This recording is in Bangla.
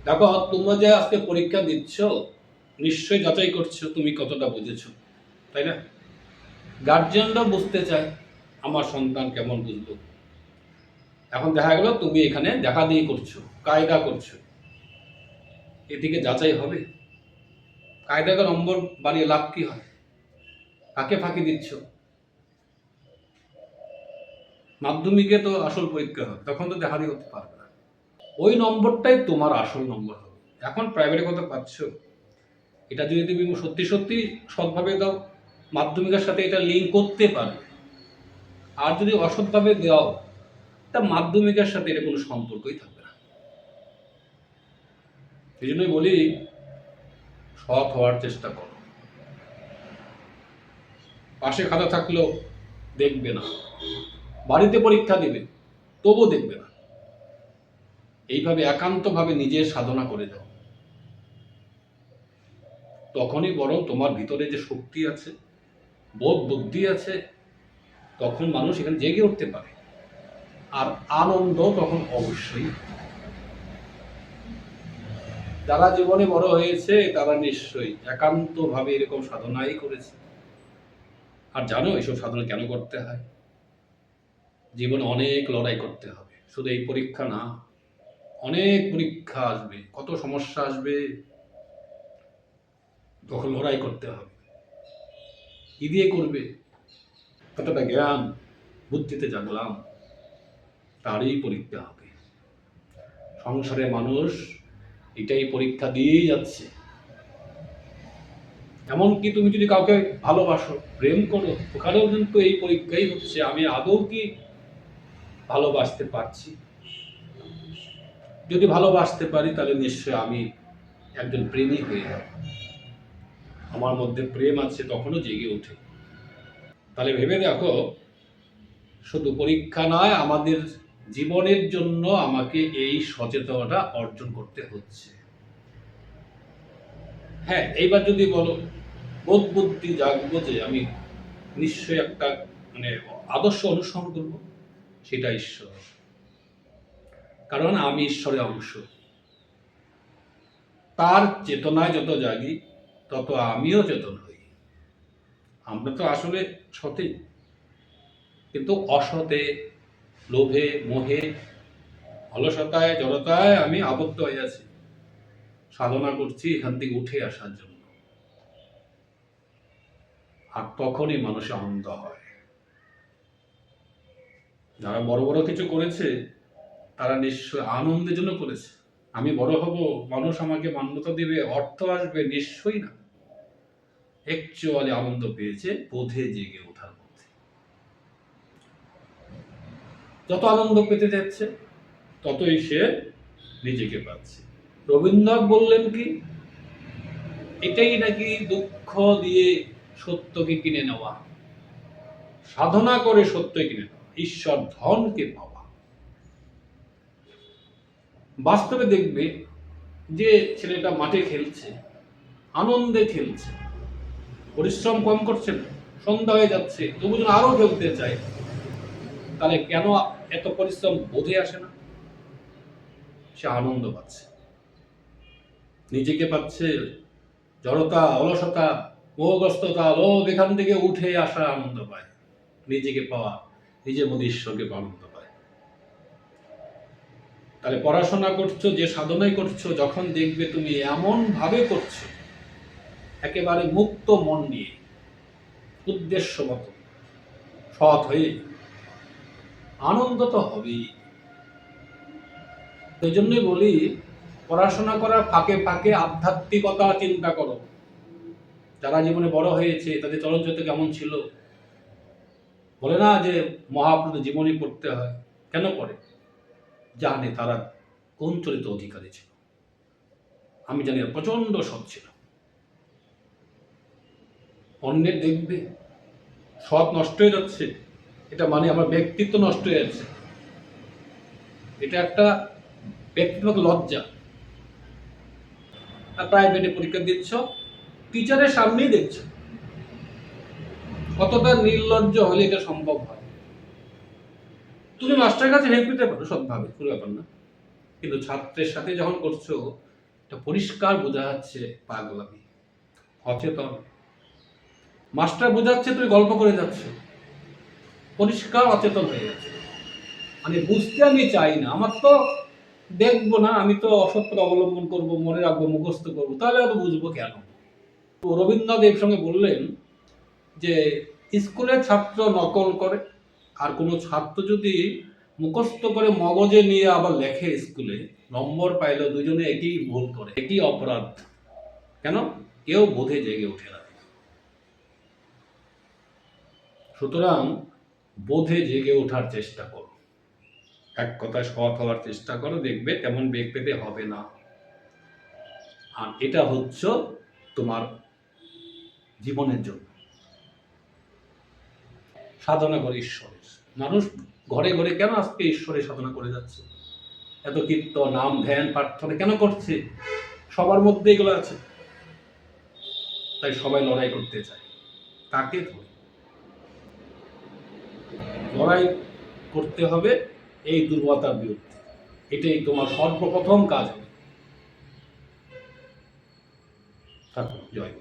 দেখো, তোমরা যে আজকে পরীক্ষা দিচ্ছ নিশ্চয়ই যাচাই করছো তুমি কতটা বুঝেছো, তাই না? গার্জিয়ানরা বুঝতে চায় আমার সন্তান কেমন বুঝলো। এখন দেখা গেল তুমি এখানে দেখা দিয়ে করছো, কায়দা করছো, এদিকে যাচাই হবে? কায়দাকে নম্বর বাড়িয়ে লাভ কি হয়? কাকে ফাঁকি দিচ্ছ? মাধ্যমিকে তো আসল পরীক্ষা হয়, তখন তো দেখা দিয়ে হতে পারবে না। ওই নম্বরটাই তোমার আসল নম্বর হবে। এখন প্রাইভেটে কত পাচ্ছ, এটা যদি তুমি সত্যি সত্যি সৎভাবে দাও, মাধ্যমিকের সাথে এটা লিঙ্ক করতে পারবে। আর যদি অসৎভাবে দাও, তা মাধ্যমিকের সাথে এটা কোনো সম্পর্কই থাকবে না। এই জন্যই বলি, সৎ হওয়ার চেষ্টা করো। পাশে খাতা থাকলেও দেখবে না, বাড়িতে পরীক্ষা দিবে তবুও দেখবে না। এইভাবে একান্তভাবে নিজের সাধনা করে যাও, তখনই বরং তোমার ভিতরে যে শক্তি আছে, বোধ বুদ্ধি আছে, তখন মানুষ এখানে জেগে উঠতে পারে। আর আনন্দ তখন অবশ্যই। যারা জীবনে বড় হয়েছে তারা নিশ্চয়ই একান্তভাবে এরকম সাধনাই করেছে। আর জানো এসব সাধনা কেন করতে হয়? জীবনে অনেক লড়াই করতে হবে, শুধু এই পরীক্ষা না, অনেক পরীক্ষা আসবে, কত সমস্যা আসবে, তখন লড়াই করতে হবে। কি দিয়ে করবে? কতটা জ্ঞান বুদ্ধিতে জানলাম, তারই পরীক্ষা হবে। সংসারে মানুষ এটাই পরীক্ষা দিয়েই যাচ্ছে। এমনকি তুমি যদি কাউকে ভালোবাসো, প্রেম করো, ওখানেও কিন্তু এই পরীক্ষাই হচ্ছে, আমি আদৌ কি ভালোবাসতে পারছি। যদি ভালোবাসতে পারি তাহলে নিশ্চয় আমি একজন প্রেমী হয়ে যাব, আমার মধ্যে প্রেম আছে, তখনও জেগে ওঠে। তাহলে ভেবে দেখো, শুধু পরীক্ষা নয়, আমাদের জীবনের জন্য আমাকে এই সচেতনতা অর্জন করতে হচ্ছে। হ্যাঁ, এইবার যদি বলো বোধ বুদ্ধি জাগবো যে আমি নিশ্চয়ই একটা মানে আদর্শ অনুসরণ করব, সেটা ঈশ্বর। কারণ আমি ঈশ্বরের অংশ, তার চেতনায় যত জাগি তত আমিও চেতন হই। আমরা তো আসলে সতেই, কিন্তু অসতে, লোভে, মোহে, অলসতায়, জড়তায় আমি আবদ্ধ হয়ে আছি। সাধনা করছি এখান থেকে উঠে আসার জন্য। আর তখনই মানুষে আনন্দ হয়। যারা বড় বড় কিছু করেছে তারা নিশ্চয় আনন্দের জন্য করেছে। আমি বড় হব, মানুষ আমাকে মান্যতা দিবে, অর্থ আসবে, নিশ্চয়ই না। অ্যাকচুয়ালি আনন্দ পেয়েছে বোধে জেগে ওঠার মধ্যে। যত আনন্দ পেতে যাচ্ছে ততই সে নিজেকে পাচ্ছে। রবীন্দ্রনাথ বললেন কি, এটাই নাকি দুঃখ দিয়ে সত্যকে কিনে নেওয়া, সাধনা করে সত্যকে কিনে নেওয়া, ঈশ্বর ধনকে পাওয়া। বাস্তবে দেখবে যে ছেলেটা মাঠে খেলছে, আনন্দে খেলছে, পরিশ্রম কম করছে না, সন্ধ্যা হয়ে যাচ্ছে তবু যেন আরো খেলতে চায়, তাহলে কেন এত পরিশ্রম বোধে আসে না? সে আনন্দ পাচ্ছে, নিজেকে পাচ্ছে। জড়তা, অলসতা, মোহগ্রস্ততা, লোভ, এখান থেকে উঠে আসা আনন্দ পায়, নিজেকে পাওয়া, নিজের মধ্যে ঈশ্বরকে আনন্দ পায়। তাহলে পড়াশোনা করছো, যে সাধনাই করছো, যখন দেখবে তুমি এমন ভাবে করছো একেবারে মুক্ত মন নিয়ে, উদ্দেশ্য মতো, সৎ হয়ে, আনন্দ তো হবেই। এই জন্যই বলি, পড়াশোনা করার ফাঁকে ফাঁকে আধ্যাত্মিকতা চিন্তা করো। যারা জীবনে বড় হয়েছে তাদের চলচ্চিত্র কেমন ছিল, বলে না যে মহাপুরুষ জীবনী পড়তে হয়, কেন পড়ে? জানে তারা কোন চরিত্র অধিকারী ছিল। আমি জানি প্রচন্ড সৎ ছিল। অন্যের দেখবে সৎ নষ্ট হয়ে যাচ্ছে, এটা মানে আমার ব্যক্তিত্ব নষ্ট হয়ে যাচ্ছে, এটা একটা ব্যক্তিগত লজ্জা। আর প্রাইভেটে পরীক্ষা দিচ্ছ, টিচারের সামনেই দেখছো, কতটা নির্লজ্জ হলে এটা সম্ভব হয়? তুমি মাস্টারের কাছে হেল্প পেতে পারো সৎভাবে, কোনো ব্যাপার না, কিন্তু ছাত্রের সাথে যখন করছো এটা পরিষ্কার বোঝা যাচ্ছে পাগলামি, অচেতন। মাস্টার বোঝাচ্ছে, তুমি গল্প করে যাচ্ছ, পরিষ্কার অচেতন হয়ে যাচ্ছে। মানে বুঝতে আমি চাই না, আমার তো দেখবো না, আমি তো অসৎ অবলম্বন করব, মনে রাখবো, মুখস্থ করবো, তাহলে আমি বুঝবো কেন? তো রবীন্দ্রনাথ এর সঙ্গে বললেন যে স্কুলের ছাত্র নকল করে, আর কোনো ছাত্র যদি মুখস্থ করে মগজে নিয়ে আবার লেখে স্কুলে, নম্বর পাইলেও দুজনে একই ভুল করে, একই অপরাধ। কেন? কেউ বোধে জেগে ওঠে না। সুতরাং বোধে জেগে ওঠার চেষ্টা করো, এক কথায় সৎ হওয়ার চেষ্টা করো, দেখবে তেমন বেগ পেতে হবে না। আর এটা হচ্ছে তোমার জীবনের জন্য সাধনা করে ঈশ্বরের। মানুষ ঘরে ঘরে কেন আজকে ঈশ্বরের সাধনা করে যাচ্ছে? এত কীর্তন, নাম, ধ্যান, প্রার্থনা কেন করছে? সবার মধ্যে এগুলো আছে, তাই সবাই লড়াই করতে চায়। কাকে ধরে লড়াই করতে হবে? এই দুর্বলতার বিরুদ্ধে। এটাই তোমার সর্বপ্রথম কাজ হবে। থাকুন, জয়।